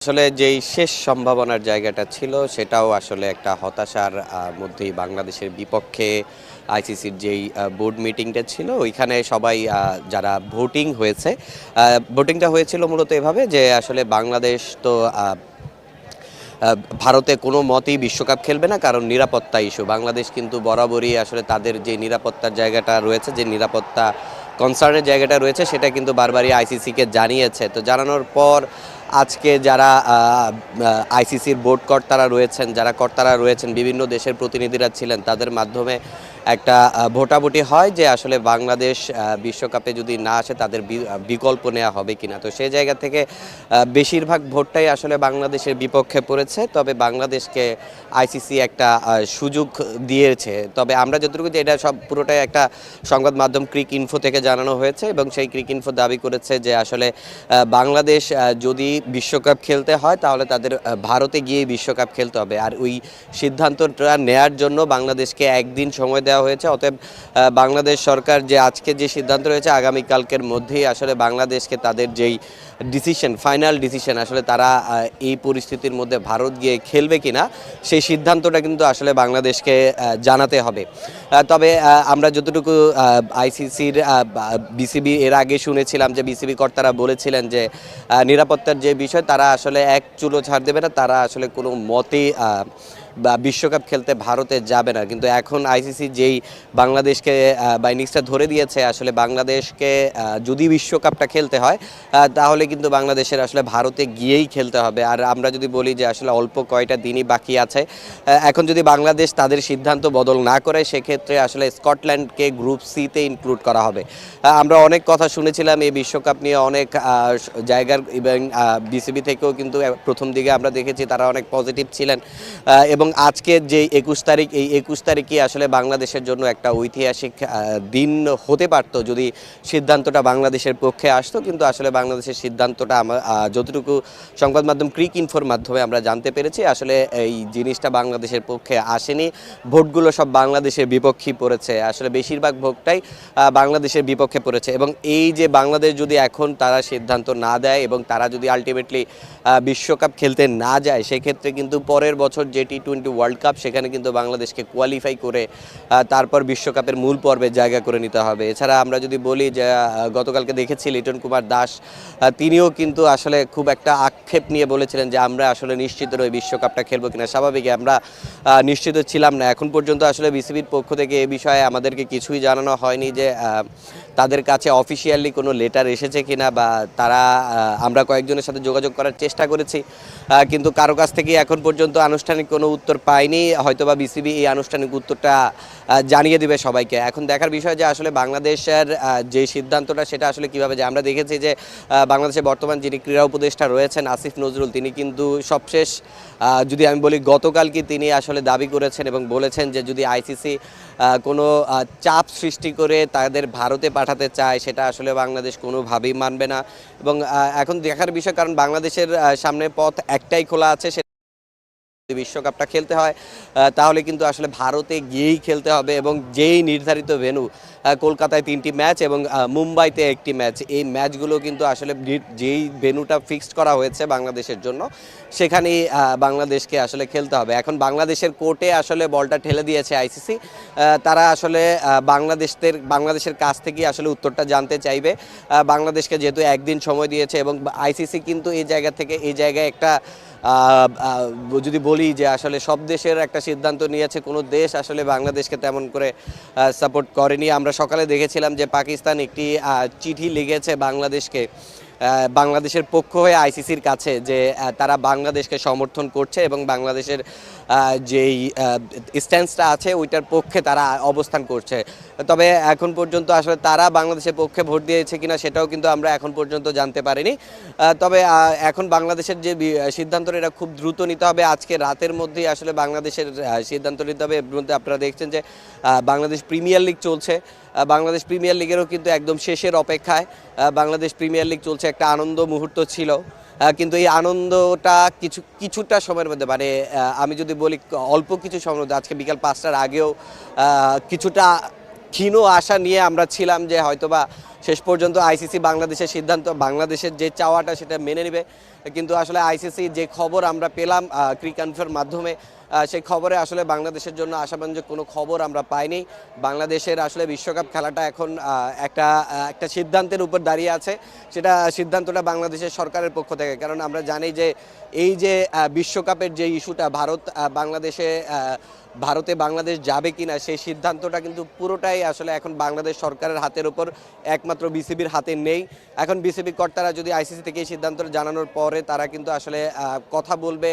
আসলে যেই শেষ সম্ভাবনার জায়গাটা ছিল সেটাও আসলে একটা হতাশার মধ্যেই বাংলাদেশের বিপক্ষে আইসিসির যেই বোর্ড মিটিংটা ছিল ওইখানে সবাই যারা ভোটিং হয়েছে ভোটিংটা হয়েছিল মূলত এভাবে যে আসলে বাংলাদেশ তো ভারতে কোনো মতেই বিশ্বকাপ খেলবে না, কারণ নিরাপত্তা ইস্যু। বাংলাদেশ কিন্তু বরাবরই আসলে তাদের যে নিরাপত্তার জায়গাটা রয়েছে, যে নিরাপত্তা কনসার্নের জায়গাটা রয়েছে, সেটা কিন্তু বারবারই আইসিসিকে জানিয়েছে। তো জানানোর পর আজকে যারা আইসিসির বোর্ড কর্তারা রয়েছেন, যারা কর্তারা রয়েছেন, বিভিন্ন দেশের প্রতিনিধিরা ছিলেন, তাদের মাধ্যমে একটা ভোটাভুটি হয় যে আসলে বাংলাদেশ বিশ্বকাপে যদি না আসে তাদের বিকল্প নেওয়া হবে কিনা। তো সেই জায়গা থেকে বেশিরভাগ ভোটটাই আসলে বাংলাদেশের বিপক্ষে পড়েছে। তবে বাংলাদেশকে আইসিসি একটা সুযোগ দিয়েছে। তবে আমরা যতটুকু যে এটা সব পুরোটাই একটা সংবাদ মাধ্যম ক্রিক ইনফো থেকে জানানো হয়েছে, এবং সেই ক্রিক ইনফো দাবি করেছে যে আসলে বাংলাদেশ যদি বিশ্বকাপ খেলতে হয় তাহলে তাদের ভারতে গিয়ে বিশ্বকাপ খেলতে হবে। আর ওই সিদ্ধান্তটা নেয়ার জন্য বাংলাদেশকে একদিন সময় দেওয়া হয়েছে। অতএব বাংলাদেশ সরকার যে আজকে যে সিদ্ধান্ত রয়েছে, আগামীকালকের মধ্যেই আসলে বাংলাদেশকে তাদের যেই ডিসিশন, ফাইনাল ডিসিশন, আসলে তারা এই পরিস্থিতির মধ্যে ভারত গিয়ে খেলবে কিনা সেই সিদ্ধান্তটা কিন্তু আসলে বাংলাদেশকে জানাতে হবে। তবে আমরা যতটুকু আইসিসির বিসিবি এর আগে শুনেছিলাম যে বিসিবি কর্তারা বলেছিলেন যে নিরাপত্তার যে বিষয়, তারা আসলে এক চুলো ছাড় দেবে না, তারা আসলে কোনো মতেই বা বিশ্বকাপ খেলতে ভারতে যাবে না। কিন্তু এখন আইসিসি যেই বাংলাদেশকে বা ইনিংসটা ধরে দিয়েছে, আসলে বাংলাদেশকে যদি বিশ্বকাপটা খেলতে হয় তাহলে কিন্তু বাংলাদেশের আসলে ভারতে গিয়েই খেলতে হবে। আর আমরা যদি বলি যে আসলে অল্প কয়টা দিনই বাকি আছে, এখন যদি বাংলাদেশ তাদের সিদ্ধান্ত বদল না করে, সেক্ষেত্রে আসলে স্কটল্যান্ডকে গ্রুপ সিতে ইনক্লুড করা হবে। আমরা অনেক কথা শুনেছিলাম এই বিশ্বকাপ নিয়ে, অনেক জায়গার, এবং বিসিবি থেকেও কিন্তু প্রথম দিকে আমরা দেখেছি তারা অনেক পজিটিভ ছিলেন। এবং আজকের যে 21 তারিখ, এই 21 তারিখই আসলে বাংলাদেশের জন্য একটা ঐতিহাসিক দিন হতে পারত যদি সিদ্ধান্তটা বাংলাদেশের পক্ষে আসতো। কিন্তু আসলে বাংলাদেশের সিদ্ধান্তটা আমরা যতটুকু সংবাদ মাধ্যম ক্রিক ইনফোর মাধ্যমে আমরা জানতে পেরেছি, আসলে এই জিনিসটা বাংলাদেশের পক্ষে আসেনি। ভোটগুলো সব বাংলাদেশের বিপক্ষেই পড়েছে, আসলে বেশিরভাগ ভোটটাই বাংলাদেশের বিপক্ষে পড়েছে। এবং এই যে বাংলাদেশ যদি এখন তারা সিদ্ধান্ত না দেয় এবং তারা যদি আলটিমেটলি বিশ্বকাপ খেলতে না যায়, সেক্ষেত্রে কিন্তু পরের বছর যে টি-20 ওয়ার্ল্ড কাপ, সেখানে কিন্তু বাংলাদেশকে কোয়ালিফাই করে তারপর বিশ্বকাপের মূল পর্বে জায়গা করে নিতে হবে। এছাড়া আমরা যদি বলি যে গতকালকে দেখেছি লিটন কুমার দাস, তিনিও কিন্তু আসলে খুব একটা আক্ষেপ নিয়ে বলেছিলেন যে আমরা আসলে নিশ্চিত নই বিশ্বকাপটা খেলবো কিনা। স্বাভাবিক, আমরা নিশ্চিত ছিলাম না। এখন পর্যন্ত আসলে বিসিবির পক্ষ থেকে এ বিষয়ে আমাদেরকে কিছুই জানানো হয়নি যে তাদের কাছে অফিসিয়ালি কোনো লেটার এসেছে কিনা, বা তারা, আমরা কয়েকজনের সাথে যোগাযোগ করার চেষ্টা করেছি, কিন্তু কারো কাছ থেকে এখন পর্যন্ত আনুষ্ঠানিক কোনো উত্তর পাইনি। হয়তোবা বিসিবি এই আনুষ্ঠানিক উত্তরটা জানিয়ে দিবে সবাইকে। এখন দেখার বিষয় যে আসলে বাংলাদেশের যে সিদ্ধান্তটা সেটা আসলে কীভাবে যায়। আমরা দেখেছি যে বাংলাদেশের বর্তমান যিনি ক্রীড়া উপদেষ্টা রয়েছেন আসিফ নজরুল, তিনি কিন্তু সবশেষ, যদি আমি বলি গতকালকে, তিনি আসলে দাবি করেছেন এবং বলেছেন যে যদি আইসিসি কোনো চাপ সৃষ্টি করে তাদের ভারতে পাঠাতে চায়, সেটা আসলে বাংলাদেশ কোনোভাবেই মানবে না। এবং এখন দেখার বিষয়, কারণ বাংলাদেশের সামনে পথ একটাই খোলা আছে, বিশ্বকাপটা খেলতে হয় তাহলে কিন্তু আসলে ভারতে গিয়েই খেলতে হবে। এবং যেই নির্ধারিত ভেন্যু, কলকাতায় 3টি ম্যাচ এবং মুম্বাইতে 1টি ম্যাচ, এই ম্যাচগুলো কিন্তু আসলে যেই ভেন্যুটা ফিক্সড করা হয়েছে বাংলাদেশের জন্য, সেখানেই বাংলাদেশকে আসলে খেলতে হবে। এখন বাংলাদেশের কোর্টে আসলে বলটা ঠেলে দিয়েছে আইসিসি। তারা আসলে বাংলাদেশের কাছ থেকেই আসলে উত্তরটা জানতে চাইবে। বাংলাদেশকে যেহেতু একদিন সময় দিয়েছে, এবং আইসিসি কিন্তু এই জায়গায় একটা, যদি বলি যে আসলে সব দেশের একটা সিদ্ধান্ত নিয়েছে, কোনো দেশ আসলে বাংলাদেশকে তেমন করে সাপোর্ট করেনি। আমরা সকালে দেখেছিলাম যে পাকিস্তান একটি চিঠি লিখেছে বাংলাদেশের পক্ষ হয়ে আইসিসির কাছে, যে তারা বাংলাদেশকে সমর্থন করছে এবং বাংলাদেশের যেই স্ট্যান্সটা আছে ওইটার পক্ষে তারা অবস্থান করছে। তবে এখন পর্যন্ত আসলে তারা বাংলাদেশের পক্ষে ভোট দিয়েছে কিনা সেটাও কিন্তু আমরা এখন পর্যন্ত জানতে পারিনি। তবে এখন বাংলাদেশের যে সিদ্ধান্তটা, এটা খুব দ্রুত নিতে হবে। আজকে রাতের মধ্যেই আসলে বাংলাদেশের সিদ্ধান্ত নিতে হবে। এর মধ্যে আপনারা দেখছেন যে বাংলাদেশ প্রিমিয়ার লিগ চলছে। বাংলাদেশ প্রিমিয়ার লিগেরও কিন্তু একদম শেষের অপেক্ষায়। বাংলাদেশ প্রিমিয়ার লিগ চলছে, একটা আনন্দ মুহূর্ত ছিল, কিন্তু এই আনন্দটা কিছুটা সময়ের মধ্যে, মানে আমি যদি বলি অল্প কিছু সময়ের মধ্যে, আজকে বিকাল 5টার আগেও কিছুটা ক্ষীণ আশা নিয়ে আমরা ছিলাম যে হয়তোবা শেষ পর্যন্ত আইসিসি বাংলাদেশের সিদ্ধান্ত, বাংলাদেশের যে চাওয়াটা সেটা মেনে নেবে। কিন্তু আসলে আইসিসি যে খবর আমরা পেলাম ক্রিকইনফোর মাধ্যমে, সেই খবরে আসলে বাংলাদেশের জন্য আশাব্যঞ্জক কোনো খবর আমরা পাইনি। বাংলাদেশের আসলে বিশ্বকাপ খেলাটা এখন একটা একটা সিদ্ধান্তের উপর দাঁড়িয়ে আছে। সেটা সিদ্ধান্তটা বাংলাদেশের সরকারের পক্ষ থেকে, কারণ আমরা জানি যে এই যে বিশ্বকাপের যে ইস্যুটা, ভারতে বাংলাদেশ যাবে কিনা সেই সিদ্ধান্তটা কিন্তু পুরোটাই আসলে এখন বাংলাদেশ সরকারের হাতের উপর, একমাত্র বিসিবির হাতে নেই। এখন বিসিবি কর্তারা যদি আইসিসি থেকে এই সিদ্ধান্তটা জানানোর পরে তারা কিন্তু আসলে কথা বলবে,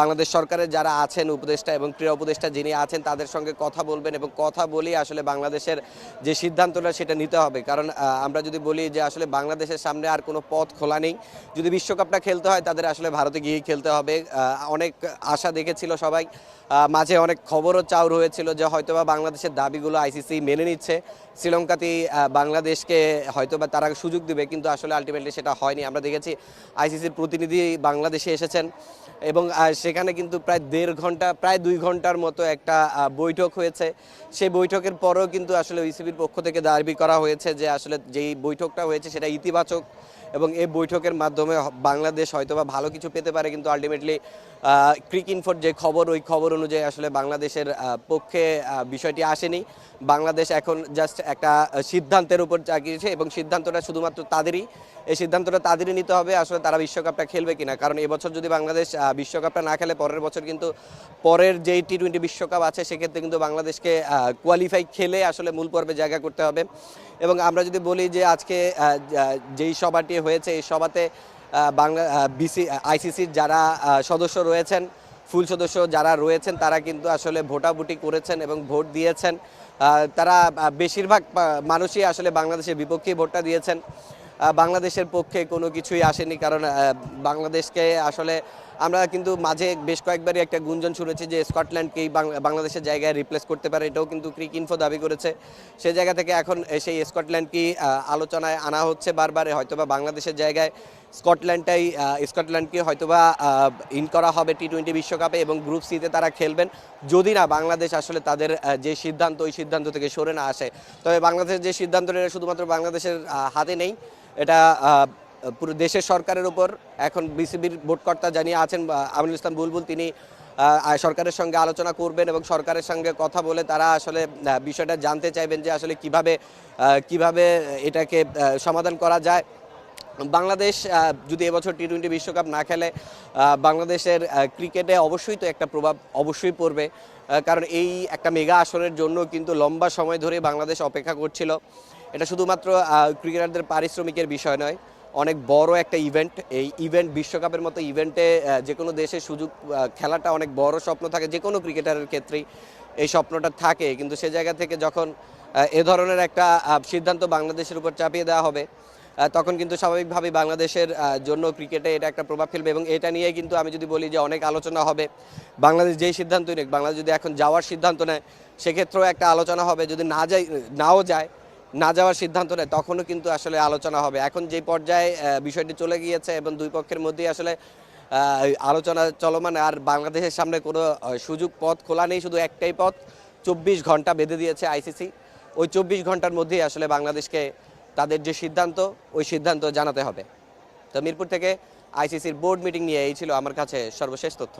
বাংলাদেশ সরকারের যারা আছেন উপদেষ্টা এবং ক্রীড়া উপদেষ্টা যিনি আছেন তাদের সঙ্গে কথা বলবেন, এবং কথা বলেই আসলে বাংলাদেশের যে সিদ্ধান্তটা সেটা নিতে হবে। কারণ আমরা যদি বলি যে আসলে বাংলাদেশের সামনে আর কোনো পথ খোলা নেই, যদি বিশ্বকাপটা খেলতে হয় তাদের আসলে ভারতে গিয়েই খেলতে হবে। অনেক আশা দেখেছিল সবাই, মাঝে অনেক খবরও চাউর হয়েছিল যে হয়তোবা বাংলাদেশের দাবিগুলো আইসিসি মেনে নিচ্ছে, শ্রীলঙ্কাতেই বাংলাদেশকে হয়তোবা তারা সুযোগ দিবে, কিন্তু আসলে আলটিমেটলি সেটা হয়নি। আমরা দেখেছি আইসিসির প্রতিনিধি বাংলাদেশে এসেছেন এবং সেখানে কিন্তু প্রায় 1.5 ঘন্টা, প্রায় 2 ঘন্টার মতো একটা বৈঠক হয়েছে। সেই বৈঠকের পরেও কিন্তু আসলে ইসিবির পক্ষ থেকে দাবি করা হয়েছে যে আসলে যেই বৈঠকটা হয়েছে সেটা ইতিবাচক, এবং এই বৈঠকের মাধ্যমে বাংলাদেশ হয়তোবা ভালো কিছু পেতে পারে। কিন্তু আলটিমেটলি ক্রিকইনফোর যে খবর, ওই খবর অনুযায়ী আসলে বাংলাদেশের পক্ষে বিষয়টি আসেনি। বাংলাদেশ এখন জাস্ট একটা সিদ্ধান্তের উপর চাকিয়েছে, এবং সিদ্ধান্তটা শুধুমাত্র তাদেরই, এই সিদ্ধান্তটা তাদেরই নিতে হবে আসলে তারা বিশ্বকাপটা খেলবে কিনা। কারণ এবছর যদি বাংলাদেশ বিশ্বকাপটা না খেলে, পরের বছর কিন্তু পরের যেই টি-20 বিশ্বকাপ আছে সেক্ষেত্রে কিন্তু বাংলাদেশকে কোয়ালিফাই খেলে আসলে মূল পর্বে জায়গা করতে হবে। এবং আমরা যদি বলি যে আজকে যেই সভাটি হয়েছে, এই সভাতে আইসিসির যারা সদস্য রয়েছেন, ফুল সদস্য যারা রয়েছেন, তারা কিন্তু আসলে ভোটাভুটি করেছেন এবং ভোট দিয়েছেন। তারা বেশিরভাগ মানুষই আসলে বাংলাদেশের বিপক্ষে ভোটটা দিয়েছেন, বাংলাদেশের পক্ষে কোনো কিছুই আসেনি। কারণ বাংলাদেশকে আসলে আমরা কিন্তু মাঝে বেশ কয়েকবারই একটা গুঞ্জন শুনেছি যে স্কটল্যান্ডকেই বাংলাদেশের জায়গায় রিপ্লেস করতে পারে, এটাও কিন্তু ক্রিকইনফো দাবি করেছে। সেই জায়গা থেকে এখন সেই স্কটল্যান্ডকেই আলোচনায় আনা হচ্ছে বারবার, হয়তোবা বাংলাদেশের জায়গায় স্কটল্যান্ডকে হয়তোবা ইন করা হবে টি-20 বিশ্বকাপে, এবং গ্রুপ সিতে তারা খেলবেন, যদি না বাংলাদেশ আসলে তাদের যে সিদ্ধান্ত, ওই সিদ্ধান্ত থেকে সরে না আসে। তবে বাংলাদেশের যে সিদ্ধান্তটা এটা শুধুমাত্র বাংলাদেশের হাতে নেই, এটা পুরো দেশের সরকারের উপর। এখন বিসিবির বোর্ডকর্তা জানিয়ে আছেন আমিনুল ইসলাম বুলবুল, তিনি সরকারের সঙ্গে আলোচনা করবেন এবং সরকারের সঙ্গে কথা বলে তারা আসলে বিষয়টা জানতে চাইবেন যে আসলে কিভাবে এটাকে সমাধান করা যায়। বাংলাদেশ যদি এবছর টি-20 বিশ্বকাপ না খেলে, বাংলাদেশের ক্রিকেটে অবশ্যই তো একটা প্রভাব অবশ্যই পড়বে। কারণ এই একটা মেগা আসরের জন্য কিন্তু লম্বা সময় ধরে বাংলাদেশ অপেক্ষা করছিল। এটা শুধুমাত্র ক্রিকেটারদের পারিশ্রমিকের বিষয় নয়, অনেক বড় একটা ইভেন্ট। এই ইভেন্ট, বিশ্বকাপের মতো ইভেন্টে যে কোনো দেশের সুযোগ খেলাটা অনেক বড় স্বপ্ন থাকে, যে কোনো ক্রিকেটারের ক্ষেত্রেই এই স্বপ্নটা থাকে। কিন্তু সে জায়গা থেকে যখন এ ধরনের একটা সিদ্ধান্ত বাংলাদেশের উপর চাপিয়ে দেওয়া হবে, তখন কিন্তু স্বাভাবিকভাবেই বাংলাদেশের জন্য ক্রিকেটে এটা একটা প্রভাব ফেলবে। এবং এটা নিয়ে কিন্তু আমি যদি বলি যে অনেক আলোচনা হবে। বাংলাদেশ যেই সিদ্ধান্তই নেক, বাংলাদেশ যদি এখন যাওয়ার সিদ্ধান্ত নেয় সেক্ষেত্রেও একটা আলোচনা হবে। যদি না যাওয়ার সিদ্ধান্ত নেয়, তখনও কিন্তু আসলে আলোচনা হবে। এখন যে পর্যায়ে বিষয়টি চলে গিয়েছে এবং দুই পক্ষের মধ্যেই আসলে আলোচনা চলমান, আর বাংলাদেশের সামনে কোনো সুযোগ পথ খোলা নেই, শুধু একটাই পথ। 24 ঘন্টা বেঁধে দিয়েছে আইসিসি, ওই 24 ঘন্টার মধ্যেই আসলে বাংলাদেশকে তাদের যে সিদ্ধান্ত, ওই সিদ্ধান্ত জানাতে হবে। তো মিরপুর থেকে আইসিসির বোর্ড মিটিং নিয়ে এই ছিল আমার কাছে সর্বশেষ তথ্য।